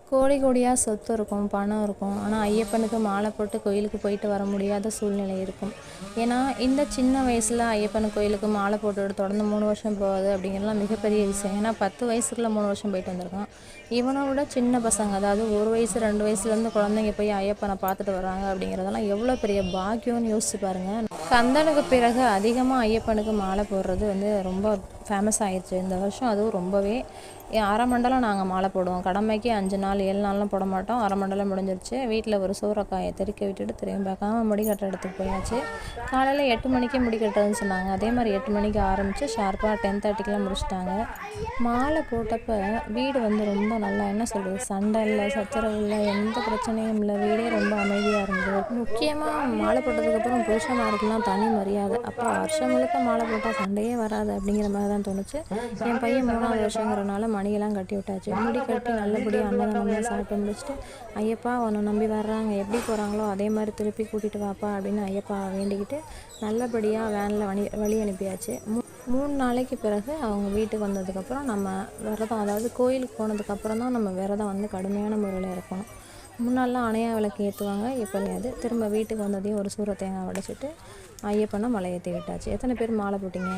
கோடி கோடியாக சொத்து இருக்கும், பணம் இருக்கும். ஆனால் ஐயப்பனுக்கு மாலை போட்டு கோயிலுக்கு போயிட்டு வர முடியாத சூழ்நிலை இருக்கும். ஏன்னா இந்த சின்ன வயசில் ஐயப்பன் கோயிலுக்கு மாலை போட்டுட்டு தொடர்ந்து 3 வருஷம் போகுது அப்படிங்கிறதுலாம் மிகப்பெரிய விஷயம். ஏன்னா 10 வயசுக்குள்ள 3 வருஷம் போயிட்டு வந்திருக்கான். இவனை விட சின்ன பசங்க, அதாவது 1 வயசு 2 வயசுலேருந்து குழந்தைங்க போய் ஐயப்பனை பார்த்துட்டு வராங்க அப்படிங்கிறதெல்லாம் எவ்வளோ பெரிய பாக்கியம்னு யோசிச்சு பாருங்கள். கந்தனுக்கு பிறகு அதிகமாக ஐயப்பனுக்கு மாலை போடுறது ரொம்ப ஃபேமஸ் ஆயிடுச்சு இந்த வருஷம். அதுவும் ரொம்பவே அரை மண்டலம் நாங்கள் மாலை போடுவோம். கடமைக்கு 5 நாள் 7 நாள்லாம் போட மாட்டோம். அரை மண்டலம் முடிஞ்சிருச்சு. வீட்டில் ஒரு சூறக்காயை தெறிக்க விட்டுட்டு திரும்பி பார்க்காம முடி கட்டுற இடத்துக்கு போயாச்சு. காலையில் 8 மணிக்கே முடி கட்டுறதுன்னு சொன்னாங்க. அதே மாதிரி 8 மணிக்கு ஆரம்பித்து ஷார்ப்பாக 10:30க்கெலாம் முடிச்சிட்டாங்க. மாலை போட்டப்போ வீடு ரொம்ப நல்லா, என்ன சொல்கிறது, சண்டை இல்லை, சச்சரவு இல்லை, எந்த பிரச்சனையும் இல்லை. வீடே ரொம்ப அமைதியாக இருந்தது. முக்கியமாக மாலை போட்டதுக்கப்புறம் புருஷனாருக்கெல்லாம் தனி மரியாதை. அப்போ வருஷம் முழுக்க மாலை போட்டால் சண்டையே வராது அப்படிங்கிற மாதிரி தான் தோணுச்சு. என் பையன் 3ஆவது வருஷங்கிறனால மணியெல்லாம் கட்டி விட்டாச்சு. முடி கட்டி நல்லபடியாக அன்னதானம்லாம் சாப்பிட்டு முடிச்சுட்டு, ஐயப்பா உன்னை நம்பி வர்றாங்க, எப்படி போகிறாங்களோ அதே மாதிரி திருப்பி கூட்டிகிட்டு வாப்பா அப்படின்னு ஐயப்பா வேண்டிக்கிட்டு நல்லபடியாக வேனில் வழி அனுப்பியாச்சு. 3 நாளைக்கு பிறகு அவங்க வீட்டுக்கு வந்ததுக்கப்புறம் நம்ம விரதம், அதாவது கோயிலுக்கு போனதுக்கப்புறம் தான் நம்ம விரதம் கடுமையான முறையில் இருக்கணும். முன்னாடிலாம் அணையா விளக்கு ஏற்றுவாங்க, இப்போ அது திரும்ப வீட்டுக்கு வந்ததையும் ஒரு சூற தேங்காய் உடைச்சிட்டு ஐயப்பனை மலை ஏற்றி விட்டாச்சு. எத்தனை பேர் மாலை போட்டிங்க?